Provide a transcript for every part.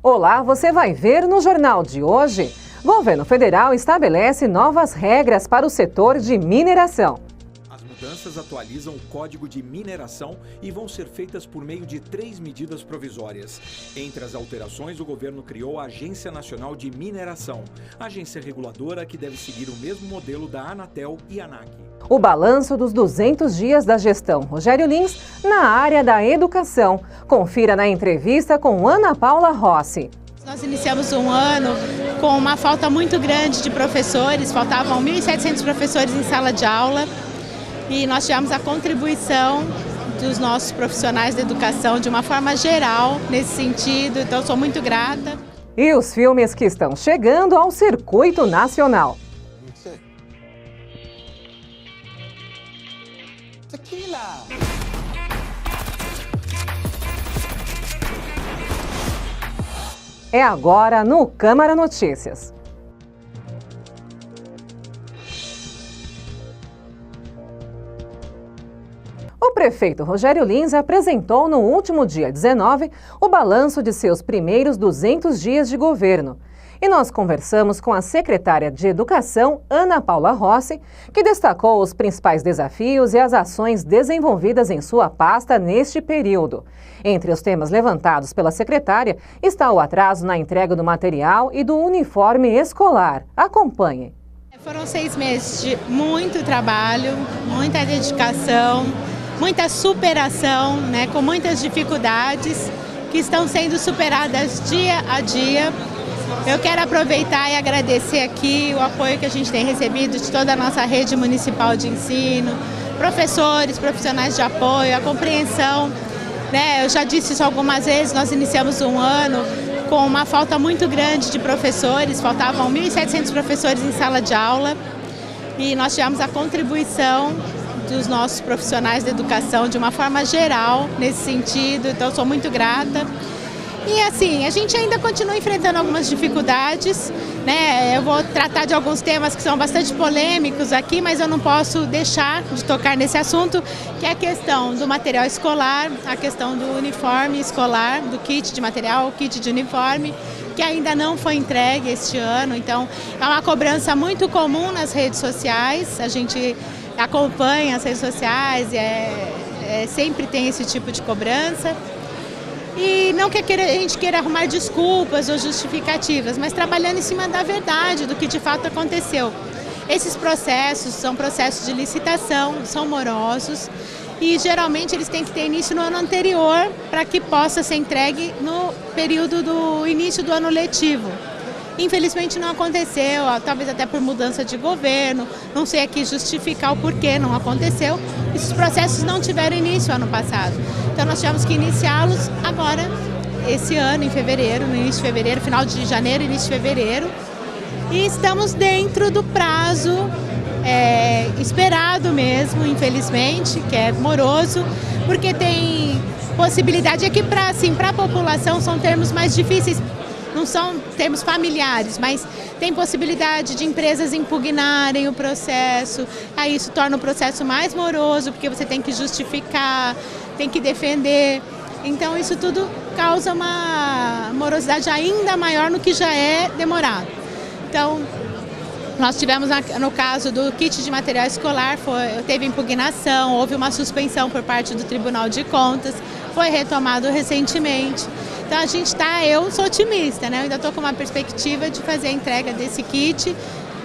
Olá, você vai ver no Jornal de hoje. Governo federal estabelece novas regras para o setor de mineração. As mudanças atualizam o Código de Mineração e vão ser feitas por meio de 3 medidas provisórias. Entre as alterações, o governo criou a Agência Nacional de Mineração, agência reguladora que deve seguir o mesmo modelo da Anatel e ANAC. O balanço dos 200 dias da gestão Rogério Lins na área da educação. Confira na entrevista com Ana Paula Rossi. Nós iniciamos um ano com uma falta muito grande de professores, faltavam 1.700 professores em sala de aula e nós tivemos a contribuição dos nossos profissionais da educação de uma forma geral nesse sentido, então sou muito grata. E os filmes que estão chegando ao circuito nacional. Tequila. É agora no Câmara Notícias. O prefeito Rogério Lins apresentou no último dia 19 o balanço de seus primeiros 200 dias de governo. E nós conversamos com a secretária de Educação, Ana Paula Rossi, que destacou os principais desafios e as ações desenvolvidas em sua pasta neste período. Entre os temas levantados pela secretária está o atraso na entrega do material e do uniforme escolar. Acompanhe. Foram 6 meses de muito trabalho, muita dedicação, muita superação, com muitas dificuldades que estão sendo superadas dia a dia. Eu quero aproveitar e agradecer aqui o apoio que a gente tem recebido de toda a nossa rede municipal de ensino, professores, profissionais de apoio, a compreensão. Eu já disse isso algumas vezes, nós iniciamos um ano com uma falta muito grande de professores, faltavam 1.700 professores em sala de aula e nós tivemos a contribuição dos nossos profissionais da educação de uma forma geral nesse sentido, então sou muito grata. E assim, a gente ainda continua enfrentando algumas dificuldades, Eu vou tratar de alguns temas que são bastante polêmicos aqui, mas eu não posso deixar de tocar nesse assunto, que é a questão do material escolar, a questão do uniforme escolar, do kit de material, o kit de uniforme, que ainda não foi entregue este ano. Então, é uma cobrança muito comum nas redes sociais, a gente acompanha as redes sociais, sempre tem esse tipo de cobrança. E não que a gente queira arrumar desculpas ou justificativas, mas trabalhando em cima da verdade, do que de fato aconteceu. Esses processos são processos de licitação, são morosos e geralmente eles têm que ter início no ano anterior para que possa ser entregue no período do início do ano letivo. Infelizmente não aconteceu, talvez até por mudança de governo, não sei aqui justificar o porquê não aconteceu. Esses processos não tiveram início ano passado, então nós tivemos que iniciá-los agora, esse ano, em fevereiro, no início de fevereiro, final de janeiro, início de fevereiro. E estamos dentro do prazo esperado mesmo, infelizmente, que é moroso, porque tem possibilidade, é que para a população são termos mais difíceis. Não são termos familiares, mas tem possibilidade de empresas impugnarem o processo, aí isso torna o processo mais moroso, porque você tem que justificar, tem que defender. Então isso tudo causa uma morosidade ainda maior no que já é demorado. Então, nós tivemos, no caso do kit de material escolar, teve impugnação, houve uma suspensão por parte do Tribunal de Contas, foi retomado recentemente. Então eu sou otimista, Eu ainda estou com uma perspectiva de fazer a entrega desse kit,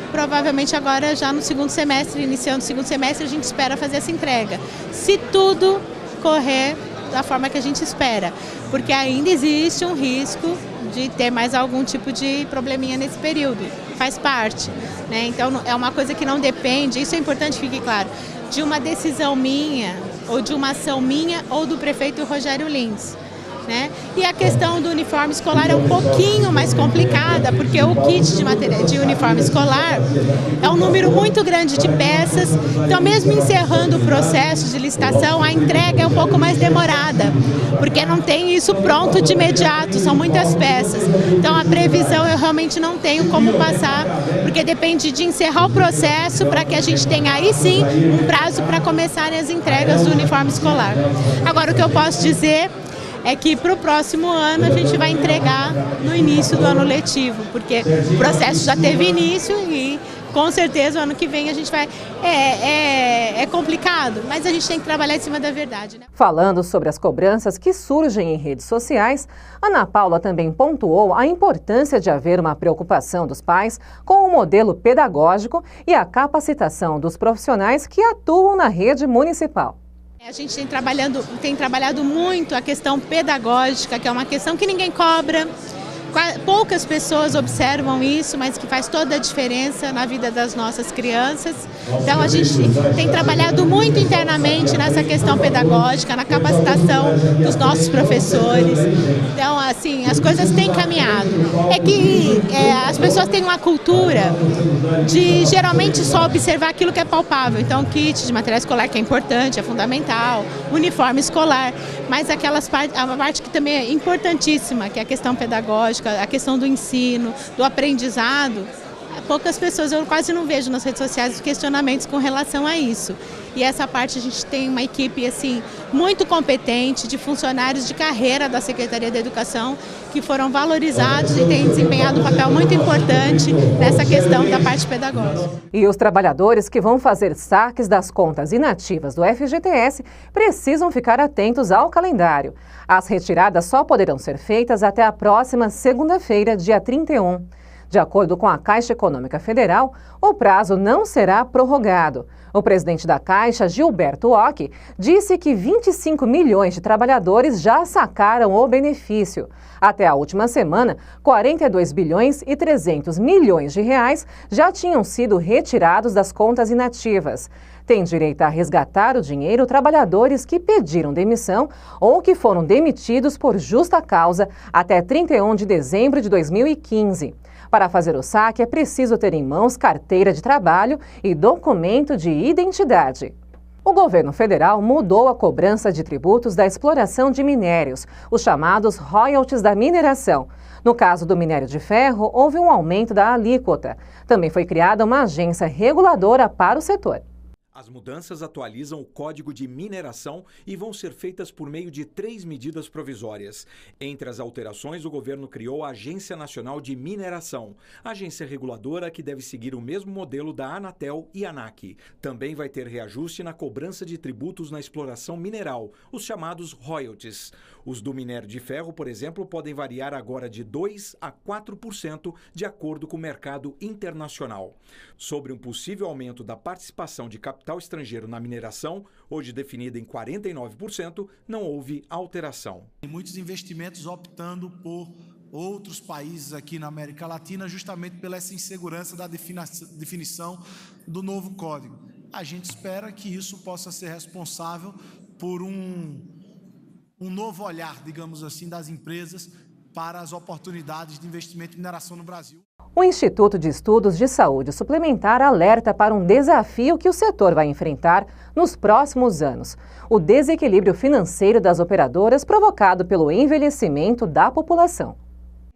provavelmente agora já no segundo semestre, iniciando o segundo semestre, a gente espera fazer essa entrega. Se tudo correr da forma que a gente espera, porque ainda existe um risco de ter mais algum tipo de probleminha nesse período, faz parte, Então é uma coisa que não depende, isso é importante que fique claro, de uma decisão minha, ou de uma ação minha, ou do prefeito Rogério Lins. E a questão do uniforme escolar é um pouquinho mais complicada, porque o kit de uniforme escolar é um número muito grande de peças, então mesmo encerrando o processo de licitação, a entrega é um pouco mais demorada, porque não tem isso pronto de imediato, são muitas peças. Então a previsão eu realmente não tenho como passar, porque depende de encerrar o processo para que a gente tenha aí sim um prazo para começarem as entregas do uniforme escolar. Agora o que eu posso dizer é que para o próximo ano a gente vai entregar no início do ano letivo, porque o processo já teve início e com certeza o ano que vem a gente vai... É complicado, mas a gente tem que trabalhar em cima da verdade, né? Falando sobre as cobranças que surgem em redes sociais, Ana Paula também pontuou a importância de haver uma preocupação dos pais com o modelo pedagógico e a capacitação dos profissionais que atuam na rede municipal. A gente tem trabalhado muito a questão pedagógica, que é uma questão que ninguém cobra. Poucas pessoas observam isso, mas que faz toda a diferença na vida das nossas crianças. Então a gente tem trabalhado muito internamente nessa questão pedagógica, na capacitação dos nossos professores. Então, assim, as coisas têm caminhado. É que as pessoas têm uma cultura de geralmente só observar aquilo que é palpável. Então, kit de material escolar que é importante, é fundamental, uniforme escolar, mas a parte que também é importantíssima, que é a questão pedagógica, a questão do ensino, do aprendizado, poucas pessoas, eu quase não vejo nas redes sociais questionamentos com relação a isso. E essa parte a gente tem uma equipe assim, muito competente, de funcionários de carreira da Secretaria da Educação, que foram valorizados e têm desempenhado um papel muito importante nessa questão da parte pedagógica. E os trabalhadores que vão fazer saques das contas inativas do FGTS precisam ficar atentos ao calendário. As retiradas só poderão ser feitas até a próxima segunda-feira, dia 31. De acordo com a Caixa Econômica Federal, o prazo não será prorrogado. O presidente da Caixa, Gilberto Ock, disse que 25 milhões de trabalhadores já sacaram o benefício. Até a última semana, 42 bilhões e 300 milhões de reais já tinham sido retirados das contas inativas. Tem direito a resgatar o dinheiro trabalhadores que pediram demissão ou que foram demitidos por justa causa até 31 de dezembro de 2015. Para fazer o saque, é preciso ter em mãos carteira de trabalho e documento de identidade. O governo federal mudou a cobrança de tributos da exploração de minérios, os chamados royalties da mineração. No caso do minério de ferro, houve um aumento da alíquota. Também foi criada uma agência reguladora para o setor. As mudanças atualizam o Código de Mineração e vão ser feitas por meio de 3 medidas provisórias. Entre as alterações, o governo criou a Agência Nacional de Mineração, agência reguladora que deve seguir o mesmo modelo da Anatel e ANAC. Também vai ter reajuste na cobrança de tributos na exploração mineral, os chamados royalties. Os do minério de ferro, por exemplo, podem variar agora de 2% a 4%, de acordo com o mercado internacional. Sobre um possível aumento da participação de capital estrangeiro na mineração, hoje definida em 49%, não houve alteração. Tem muitos investimentos optando por outros países aqui na América Latina, justamente pela essa insegurança da definição do novo código. A gente espera que isso possa ser responsável por um novo olhar, digamos assim, das empresas para as oportunidades de investimento em mineração no Brasil. O Instituto de Estudos de Saúde Suplementar alerta para um desafio que o setor vai enfrentar nos próximos anos: o desequilíbrio financeiro das operadoras provocado pelo envelhecimento da população.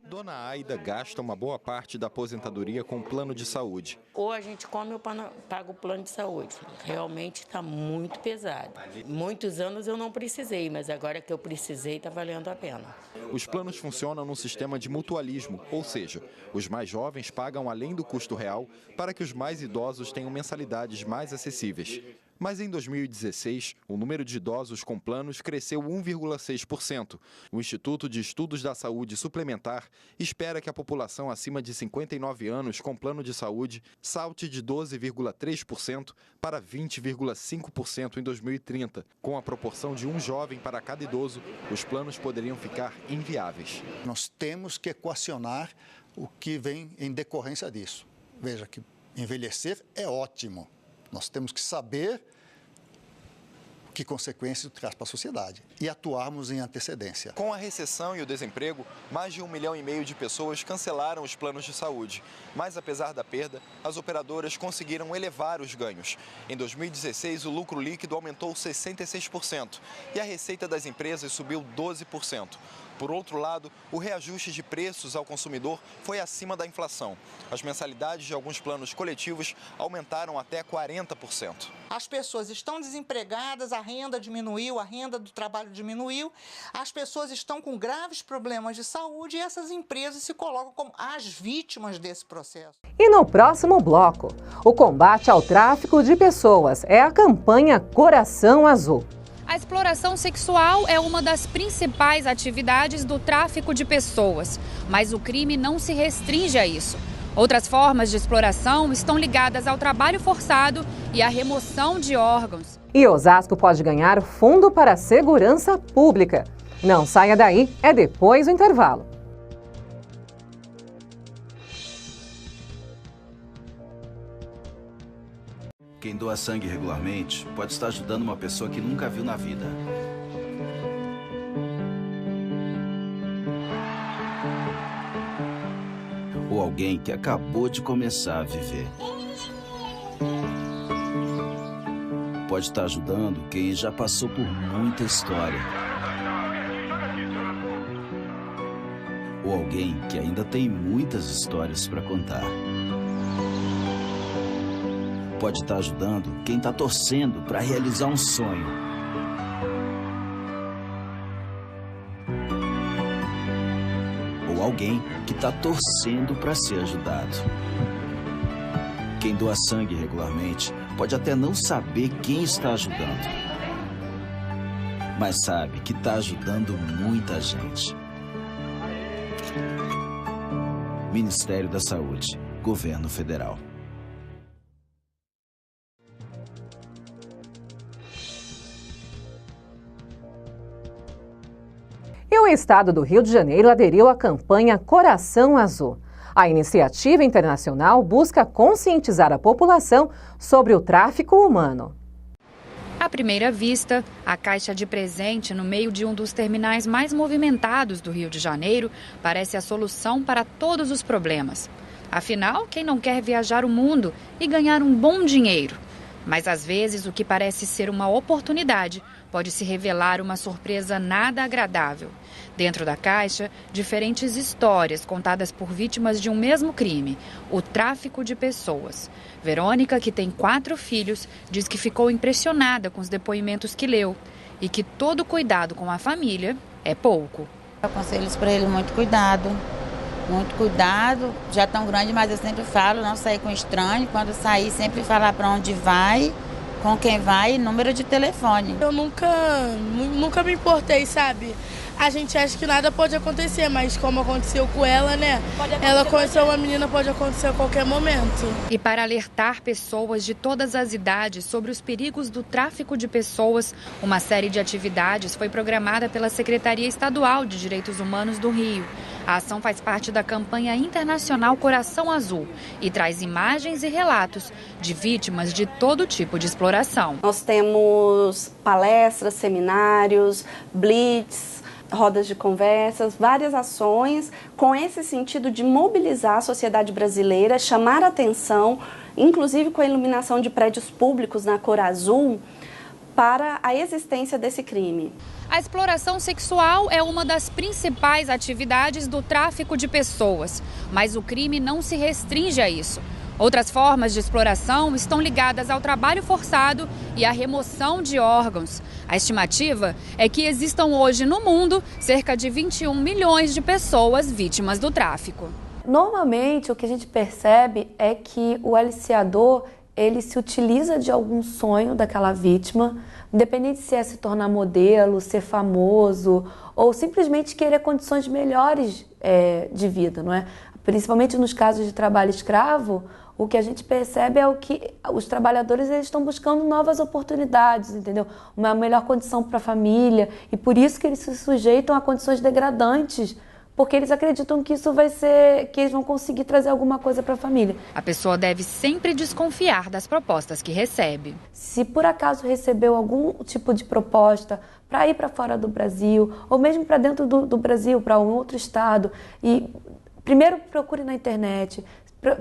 Dona Aida gasta uma boa parte da aposentadoria com plano de saúde. Ou a gente come ou paga o plano de saúde. Realmente está muito pesado. Muitos anos eu não precisei, mas agora que eu precisei está valendo a pena. Os planos funcionam num sistema de mutualismo, ou seja, os mais jovens pagam além do custo real para que os mais idosos tenham mensalidades mais acessíveis. Mas em 2016, o número de idosos com planos cresceu 1,6%. O Instituto de Estudos da Saúde Suplementar espera que a população acima de 59 anos com plano de saúde salte de 12,3% para 20,5% em 2030. Com a proporção de um jovem para cada idoso, os planos poderiam ficar inviáveis. Nós temos que equacionar o que vem em decorrência disso. Veja que envelhecer é ótimo. Nós temos que saber que consequências traz para a sociedade e atuarmos em antecedência. Com a recessão e o desemprego, mais de 1,5 milhão de pessoas cancelaram os planos de saúde. Mas, apesar da perda, as operadoras conseguiram elevar os ganhos. Em 2016, o lucro líquido aumentou 66% e a receita das empresas subiu 12%. Por outro lado, o reajuste de preços ao consumidor foi acima da inflação. As mensalidades de alguns planos coletivos aumentaram até 40%. As pessoas estão desempregadas, a renda diminuiu, a renda do trabalho diminuiu, as pessoas estão com graves problemas de saúde e essas empresas se colocam como as vítimas desse processo. E no próximo bloco, o combate ao tráfico de pessoas é a campanha Coração Azul. A exploração sexual é uma das principais atividades do tráfico de pessoas, mas o crime não se restringe a isso. Outras formas de exploração estão ligadas ao trabalho forçado e à remoção de órgãos. E Osasco pode ganhar fundo para a segurança pública. Não saia daí, é depois do intervalo. Quem doa sangue regularmente pode estar ajudando uma pessoa que nunca viu na vida. Ou alguém que acabou de começar a viver. Pode estar ajudando quem já passou por muita história. Ou alguém que ainda tem muitas histórias para contar. Pode estar ajudando quem está torcendo para realizar um sonho. Ou alguém que está torcendo para ser ajudado. Quem doa sangue regularmente pode até não saber quem está ajudando, mas sabe que está ajudando muita gente. Ministério da Saúde, Governo Federal. E o estado do Rio de Janeiro aderiu à campanha Coração Azul. A iniciativa internacional busca conscientizar a população sobre o tráfico humano. À primeira vista, a caixa de presente no meio de um dos terminais mais movimentados do Rio de Janeiro parece a solução para todos os problemas. Afinal, quem não quer viajar o mundo e ganhar um bom dinheiro? Mas às vezes o que parece ser uma oportunidade pode se revelar uma surpresa nada agradável. Dentro da caixa, diferentes histórias contadas por vítimas de um mesmo crime, o tráfico de pessoas. Verônica, que tem 4 filhos, diz que ficou impressionada com os depoimentos que leu e que todo cuidado com a família é pouco. Eu aconselho para ele muito cuidado, já tão grande, mas eu sempre falo, não sair com estranho, quando sair sempre falar para onde vai, com quem vai e número de telefone. Eu nunca me importei, sabe? A gente acha que nada pode acontecer, mas como aconteceu com ela, né? Ela conheceu uma menina, pode acontecer a qualquer momento. E para alertar pessoas de todas as idades sobre os perigos do tráfico de pessoas, uma série de atividades foi programada pela Secretaria Estadual de Direitos Humanos do Rio. A ação faz parte da campanha internacional Coração Azul e traz imagens e relatos de vítimas de todo tipo de exploração. Nós temos palestras, seminários, blitz, rodas de conversas, várias ações com esse sentido de mobilizar a sociedade brasileira, chamar a atenção, inclusive com a iluminação de prédios públicos na cor azul, para a existência desse crime. A exploração sexual é uma das principais atividades do tráfico de pessoas, mas o crime não se restringe a isso. Outras formas de exploração estão ligadas ao trabalho forçado e à remoção de órgãos. A estimativa é que existam hoje no mundo cerca de 21 milhões de pessoas vítimas do tráfico. Normalmente, o que a gente percebe é que o aliciador ele se utiliza de algum sonho daquela vítima, independente se é se tornar modelo, ser famoso ou simplesmente querer condições melhores de vida, não é? Principalmente nos casos de trabalho escravo, o que a gente percebe é que os trabalhadores eles estão buscando novas oportunidades, entendeu? Uma melhor condição para a família e por isso que eles se sujeitam a condições degradantes, porque eles acreditam que isso vai ser, que eles vão conseguir trazer alguma coisa para a família. A pessoa deve sempre desconfiar das propostas que recebe. Se por acaso recebeu algum tipo de proposta para ir para fora do Brasil, ou mesmo para dentro do Brasil, para um outro estado, e primeiro procure na internet,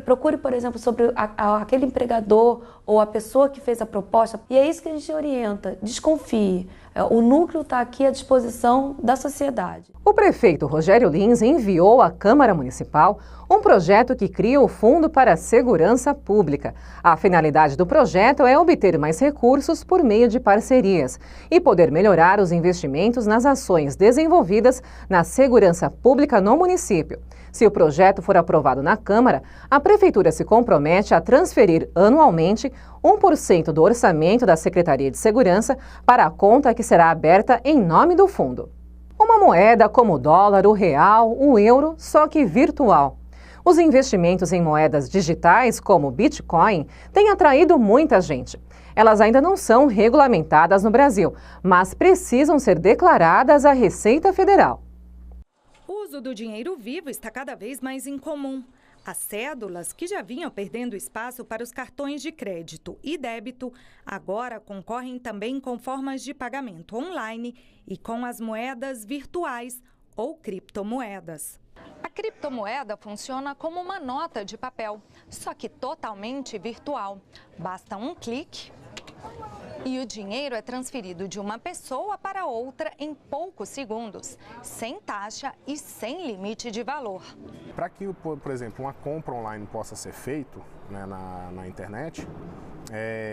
Procure, por exemplo, sobre aquele empregador ou a pessoa que fez a proposta. E é isso que a gente orienta, desconfie. O núcleo está aqui à disposição da sociedade. O prefeito Rogério Lins enviou à Câmara Municipal um projeto que cria o Fundo para a Segurança Pública. A finalidade do projeto é obter mais recursos por meio de parcerias e poder melhorar os investimentos nas ações desenvolvidas na segurança pública no município. Se o projeto for aprovado na Câmara, a Prefeitura se compromete a transferir anualmente 1% do orçamento da Secretaria de Segurança para a conta que será aberta em nome do fundo. Uma moeda como o dólar, o real, o euro, só que virtual. Os investimentos em moedas digitais, como o Bitcoin, têm atraído muita gente. Elas ainda não são regulamentadas no Brasil, mas precisam ser declaradas à Receita Federal. O uso do dinheiro vivo está cada vez mais incomum. As cédulas, que já vinham perdendo espaço para os cartões de crédito e débito, agora concorrem também com formas de pagamento online e com as moedas virtuais ou criptomoedas. A criptomoeda funciona como uma nota de papel, só que totalmente virtual. Basta um clique e o dinheiro é transferido de uma pessoa para outra em poucos segundos, sem taxa e sem limite de valor. Para que, por exemplo, uma compra online possa ser feita, né, na internet,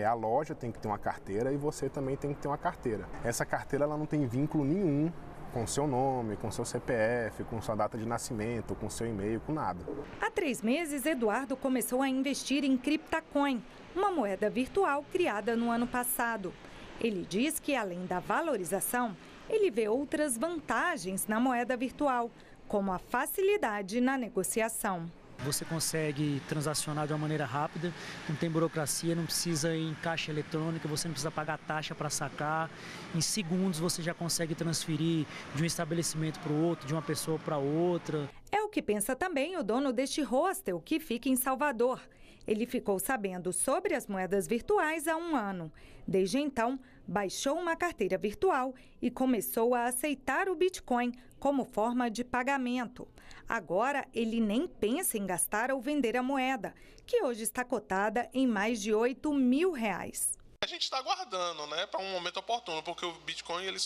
a loja tem que ter uma carteira e você também tem que ter uma carteira. Essa carteira ela não tem vínculo nenhum com seu nome, com seu CPF, com sua data de nascimento, com seu e-mail, com nada. Há 3 meses, Eduardo começou a investir em CryptoCoin, uma moeda virtual criada no ano passado. Ele diz que, além da valorização, ele vê outras vantagens na moeda virtual, como a facilidade na negociação. Você consegue transacionar de uma maneira rápida, não tem burocracia, não precisa ir em caixa eletrônica, você não precisa pagar taxa para sacar. Em segundos você já consegue transferir de um estabelecimento para o outro, de uma pessoa para outra. É o que pensa também o dono deste hostel, que fica em Salvador. Ele ficou sabendo sobre as moedas virtuais há 1 ano. Desde então, baixou uma carteira virtual e começou a aceitar o Bitcoin como forma de pagamento. Agora, ele nem pensa em gastar ou vender a moeda, que hoje está cotada em mais de R$8.000. A gente está aguardando, né, para um momento oportuno, porque o Bitcoin ele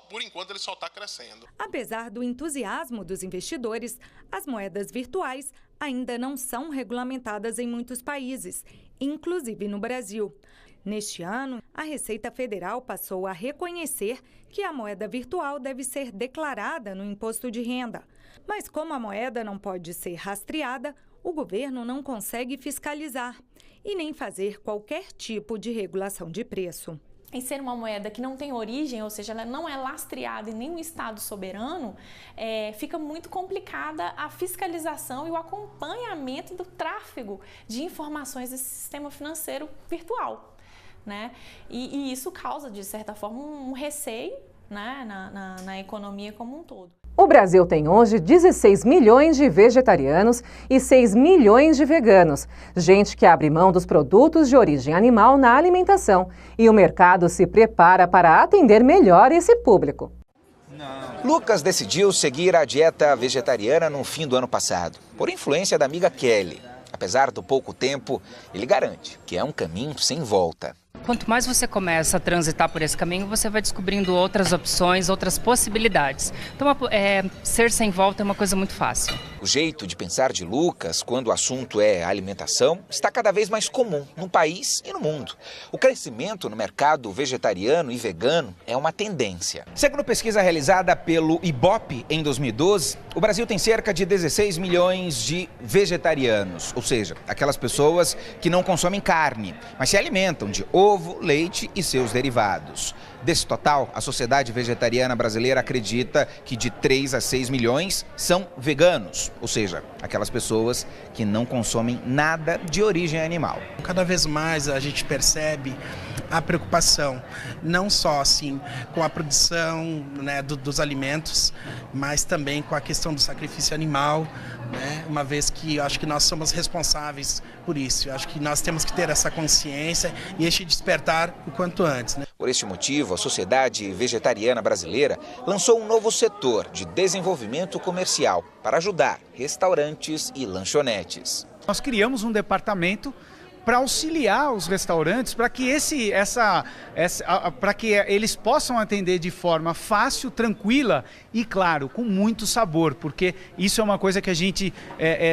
por enquanto ele só está crescendo. Apesar do entusiasmo dos investidores, as moedas virtuais ainda não são regulamentadas em muitos países, inclusive no Brasil. Neste ano, a Receita Federal passou a reconhecer que a moeda virtual deve ser declarada no imposto de renda. Mas como a moeda não pode ser rastreada, o governo não consegue fiscalizar e nem fazer qualquer tipo de regulação de preço. Em ser uma moeda que não tem origem, ou seja, ela não é lastreada em nenhum estado soberano, fica muito complicada a fiscalização e o acompanhamento do tráfego de informações desse sistema financeiro virtual, né? E isso causa, de certa forma, um receio, né, na economia como um todo. O Brasil tem hoje 16 milhões de vegetarianos e 6 milhões de veganos, gente que abre mão dos produtos de origem animal na alimentação, e o mercado se prepara para atender melhor esse público. Lucas decidiu seguir a dieta vegetariana no fim do ano passado, por influência da amiga Kelly. Apesar do pouco tempo, ele garante que é um caminho sem volta. Quanto mais você começa a transitar por esse caminho, você vai descobrindo outras opções, outras possibilidades. Então, ser sem volta é uma coisa muito fácil. O jeito de pensar de Lucas, quando o assunto é alimentação, está cada vez mais comum no país e no mundo. O crescimento no mercado vegetariano e vegano é uma tendência. Segundo pesquisa realizada pelo Ibope em 2012, o Brasil tem cerca de 16 milhões de vegetarianos, ou seja, aquelas pessoas que não consomem carne, mas se alimentam de ovo, leite e seus derivados. Desse total, a Sociedade Vegetariana Brasileira acredita que de 3 a 6 milhões são veganos, ou seja, aquelas pessoas que não consomem nada de origem animal. Cada vez mais a gente percebe a preocupação, não só assim com a produção, né, dos alimentos, mas também com a questão do sacrifício animal, né, uma vez que eu acho que nós somos responsáveis por isso. Eu acho que nós temos que ter essa consciência e este despertar o quanto antes, né? Por este motivo, a Sociedade Vegetariana Brasileira lançou um novo setor de desenvolvimento comercial para ajudar restaurantes e lanchonetes. Nós criamos um departamento para auxiliar os restaurantes para que eles possam atender de forma fácil, tranquila e, claro, com muito sabor, porque isso é uma coisa que a gente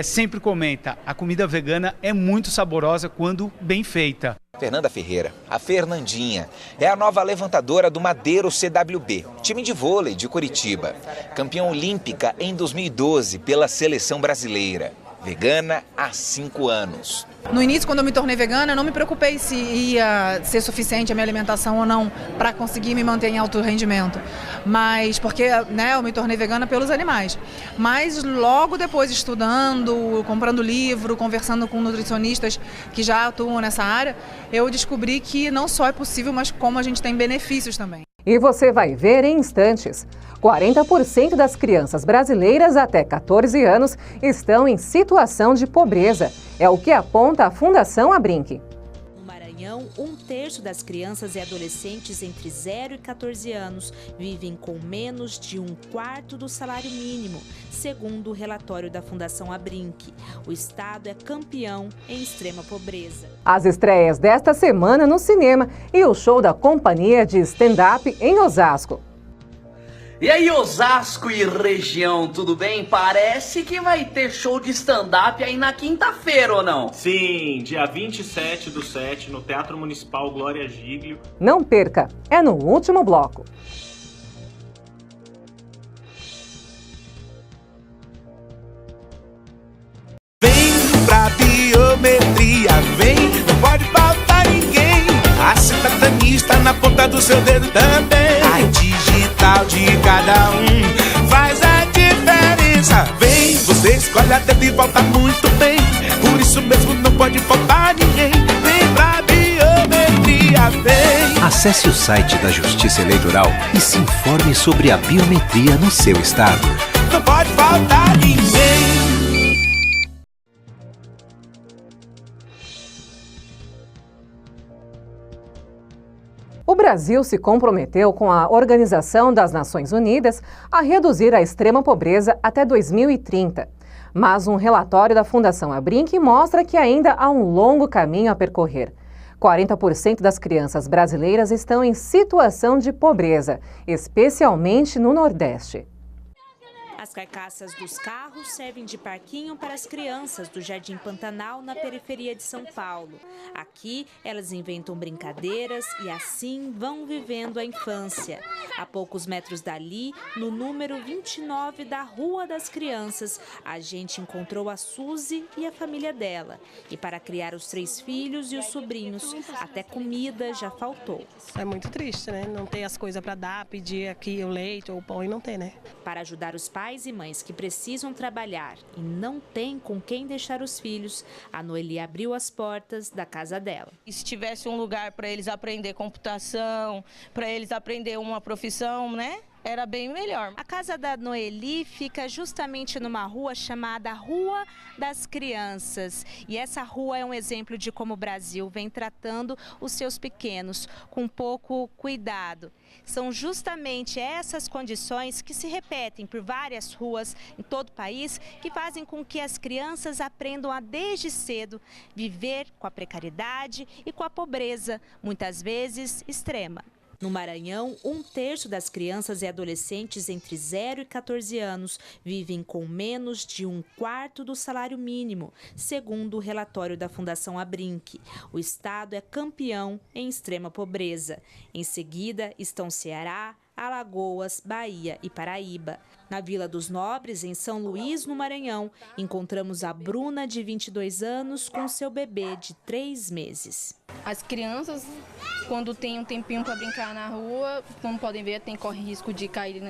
sempre comenta. A comida vegana é muito saborosa quando bem feita. Fernanda Ferreira, a Fernandinha, é a nova levantadora do Madeiro CWB, time de vôlei de Curitiba. Campeã olímpica em 2012 pela seleção brasileira. Vegana há 5 anos. No início, quando eu me tornei vegana, eu não me preocupei se ia ser suficiente a minha alimentação ou não para conseguir me manter em alto rendimento. Mas porque eu me tornei vegana pelos animais. Mas logo depois, estudando, comprando livro, conversando com nutricionistas que já atuam nessa área, eu descobri que não só é possível, mas como a gente tem benefícios também. E você vai ver em instantes. 40% das crianças brasileiras até 14 anos estão em situação de pobreza. É o que aponta a Fundação Abrinq. No Maranhão, 1/3 das crianças e adolescentes entre 0 e 14 anos vivem com menos de 1/4 do salário mínimo, segundo o relatório da Fundação Abrinq. O estado é campeão em extrema pobreza. As estreias desta semana no cinema e o show da companhia de stand-up em Osasco. E aí, Osasco e região, tudo bem? Parece que vai ter show de stand-up aí na quinta-feira, ou não? Sim, dia 27/7, no Teatro Municipal Glória Giglio. Não perca, é no último bloco. Vem pra biometria, vem, não pode faltar ninguém. A cidadania está na ponta do seu dedo também. A digital de cada um faz a diferença. Vem, você escolhe a dedo e volta muito bem. Por isso mesmo não pode faltar ninguém. Vem pra biometria, vem. Acesse o site da Justiça Eleitoral e se informe sobre a biometria no seu estado. Não pode faltar ninguém. O Brasil se comprometeu com a Organização das Nações Unidas a reduzir a extrema pobreza até 2030. Mas um relatório da Fundação Abrinq mostra que ainda há um longo caminho a percorrer. 40% das crianças brasileiras estão em situação de pobreza, especialmente no Nordeste. As carcaças dos carros servem de parquinho para as crianças do Jardim Pantanal, na periferia de São Paulo. Aqui, elas inventam brincadeiras e assim vão vivendo a infância. A poucos metros dali, no número 29 da Rua das Crianças, a gente encontrou a Suzy e a família dela. E para criar os 3 filhos e os sobrinhos, até comida já faltou. É muito triste, né? Não ter as coisas para dar, pedir aqui o leite ou o pão e não ter, né? Para ajudar os pais e mães que precisam trabalhar e não têm com quem deixar os filhos, a Noeli abriu as portas da casa dela. E se tivesse um lugar para eles aprender computação, para eles aprender uma profissão, né? Era bem melhor. A casa da Noeli fica justamente numa rua chamada Rua das Crianças. E essa rua é um exemplo de como o Brasil vem tratando os seus pequenos com pouco cuidado. São justamente essas condições que se repetem por várias ruas em todo o país, que fazem com que as crianças aprendam a desde cedo viver com a precariedade e com a pobreza, muitas vezes extrema. No Maranhão, 1/3 das crianças e adolescentes entre 0 e 14 anos vivem com menos de 1/4 do salário mínimo, segundo o relatório da Fundação Abrinq. O estado é campeão em extrema pobreza. Em seguida estão Ceará, Alagoas, Bahia e Paraíba. Na Vila dos Nobres, em São Luís, no Maranhão, encontramos a Bruna, de 22 anos, com seu bebê de 3 meses. As crianças, quando tem um tempinho para brincar na rua, como podem ver, corre risco de cair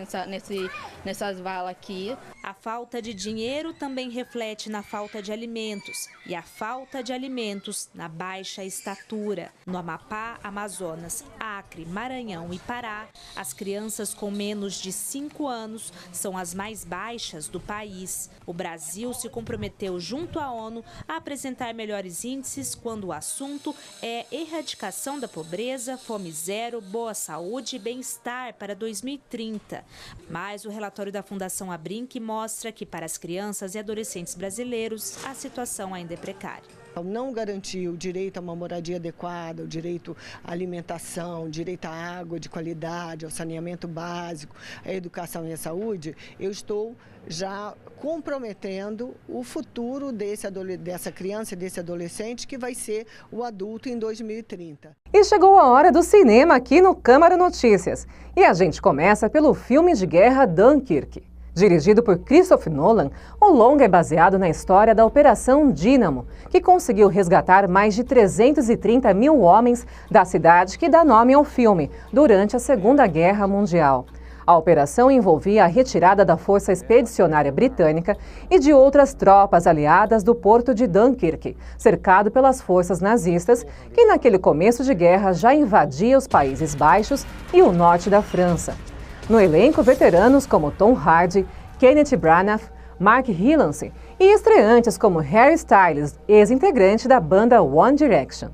nessas valas aqui. A falta de dinheiro também reflete na falta de alimentos e a falta de alimentos na baixa estatura. No Amapá, Amazonas, Acre, Maranhão e Pará, as crianças com menos de 5 anos são são as mais baixas do país. O Brasil se comprometeu junto à ONU a apresentar melhores índices quando o assunto é erradicação da pobreza, fome zero, boa saúde e bem-estar para 2030. Mas o relatório da Fundação Abrinq mostra que para as crianças e adolescentes brasileiros a situação ainda é precária. Não garantir o direito a uma moradia adequada, o direito à alimentação, o direito à água de qualidade, ao saneamento básico, à educação e à saúde, eu estou já comprometendo o futuro dessa criança e desse adolescente que vai ser o adulto em 2030. E chegou a hora do cinema aqui no Câmara Notícias. E a gente começa pelo filme de guerra Dunkirk. Dirigido por Christopher Nolan, o longa é baseado na história da Operação Dínamo, que conseguiu resgatar mais de 330 mil homens da cidade que dá nome ao filme, durante a Segunda Guerra Mundial. A operação envolvia a retirada da Força Expedicionária Britânica e de outras tropas aliadas do porto de Dunkirk, cercado pelas forças nazistas, que naquele começo de guerra já invadia os Países Baixos e o norte da França. No elenco, veteranos como Tom Hardy, Kenneth Branagh, Mark Rylance e estreantes como Harry Styles, ex-integrante da banda One Direction.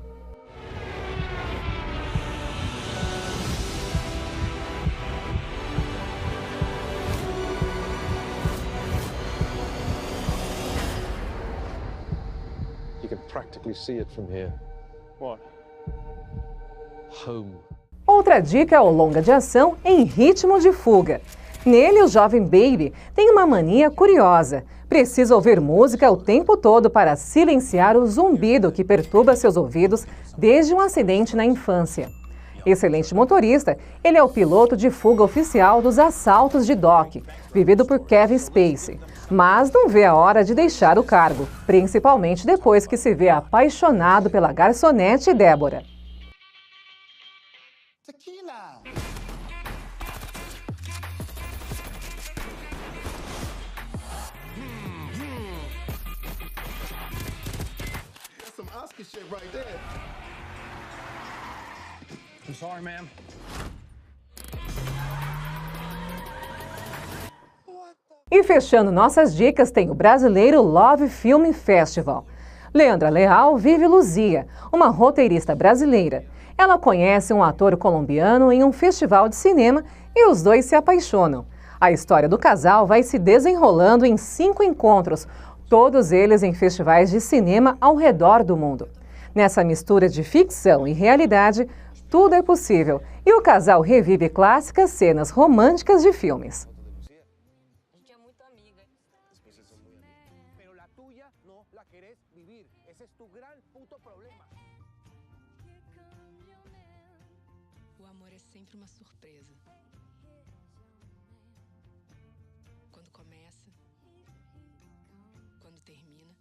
You can practically see it from here. What? Home. Outra dica é o longa de ação em ritmo de fuga. Nele, o jovem Baby tem uma mania curiosa. Precisa ouvir música o tempo todo para silenciar o zumbido que perturba seus ouvidos desde um acidente na infância. Excelente motorista, ele é o piloto de fuga oficial dos assaltos de Doc, vivido por Kevin Spacey. Mas não vê a hora de deixar o cargo, principalmente depois que se vê apaixonado pela garçonete Débora. Tequila. That's some Oscar shit right there. I'm sorry, ma'am. E fechando nossas dicas tem o brasileiro Love Film Festival. Leandra Leal vive Luzia, uma roteirista brasileira. Ela conhece um ator colombiano em um festival de cinema e os dois se apaixonam. A história do casal vai se desenrolando em 5 encontros, todos eles em festivais de cinema ao redor do mundo. Nessa mistura de ficção e realidade, tudo é possível e o casal revive clássicas cenas românticas de filmes. O amor é sempre uma surpresa. Quando começa, quando termina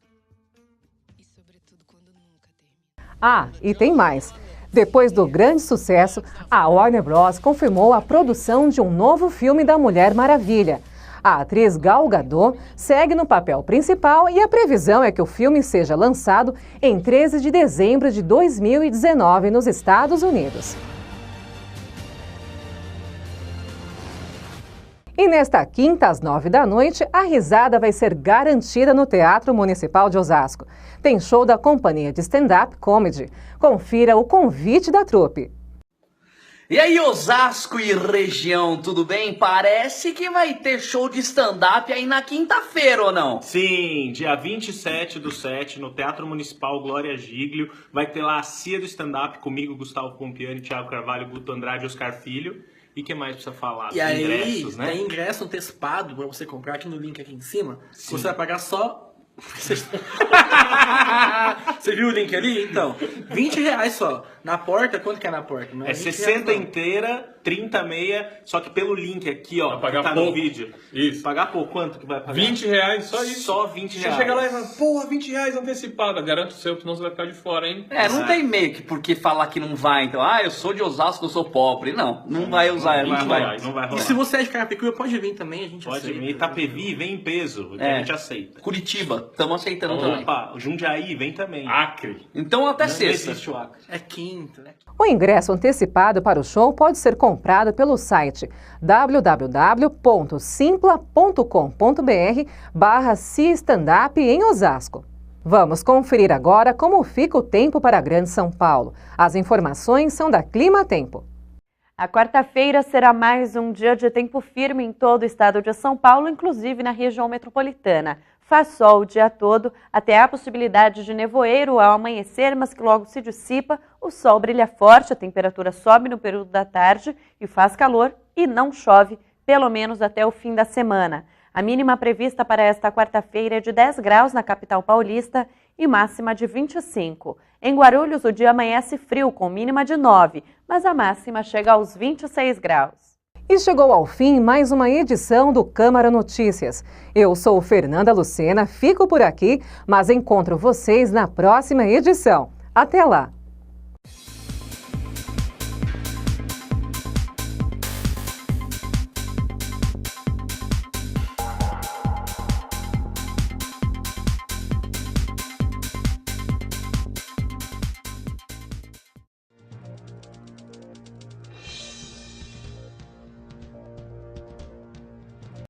e, sobretudo, quando nunca termina. Ah, e tem mais. Depois do grande sucesso, a Warner Bros. Confirmou a produção de um novo filme da Mulher Maravilha. A atriz Gal Gadot segue no papel principal e a previsão é que o filme seja lançado em 13 de dezembro de 2019 nos Estados Unidos. E nesta quinta, às 9 da noite, a risada vai ser garantida no Teatro Municipal de Osasco. Tem show da companhia de stand-up comedy. Confira o convite da trupe. E aí, Osasco e região, tudo bem? Parece que vai ter show de stand-up aí na quinta-feira, ou não? Sim, dia 27/7, no Teatro Municipal Glória Giglio. Vai ter lá a Cia do stand-up comigo, Gustavo Pompiani, Thiago Carvalho, Guto Andrade e Oscar Filho. E o que mais precisa falar? E aí, ingressos, né? Tem ingresso antecipado pra você comprar aqui no link aqui em cima. Sim. Você vai pagar só... Você viu o link ali? Então, R$20 só. Na porta, quanto que é na porta? Não é 60 inteira, 30 meia, só que pelo link aqui, ó, pagar que tá pouco. no vídeo. Isso. Pagar pouco, quanto que vai pagar? R$20, só isso. Só R$20. Você chega lá e fala, porra, R$20 antecipado. Garanto o seu, senão você vai ficar de fora, hein? É, não tem meio que porque falar que não vai, então, eu sou de Osasco, eu sou pobre. Não vai usar, não vai rolar. E se você é de Carapicuíba, pode vir também, a gente pode aceita. Vir, Itapevi, vem em peso, a gente aceita. Curitiba, estamos aceitando também. Opa, Jundiaí, vem também. Acre. Então até não sexta. Existe o Acre. É quinta, né? O ingresso antecipado para o show pode ser comprado comprado pelo site www.simpla.com.br/se-standup em Osasco. Vamos conferir agora como fica o tempo para a Grande São Paulo. As informações são da Clima Tempo. A quarta-feira será mais um dia de tempo firme em todo o estado de São Paulo, inclusive na região metropolitana. Faz sol o dia todo, até há possibilidade de nevoeiro ao amanhecer, mas que logo se dissipa, o sol brilha forte, a temperatura sobe no período da tarde e faz calor e não chove, pelo menos até o fim da semana. A mínima prevista para esta quarta-feira é de 10 graus na capital paulista e máxima de 25. Em Guarulhos, o dia amanhece frio, com mínima de 9, mas a máxima chega aos 26 graus. E chegou ao fim mais uma edição do Câmara Notícias. Eu sou Fernanda Lucena, fico por aqui, mas encontro vocês na próxima edição. Até lá!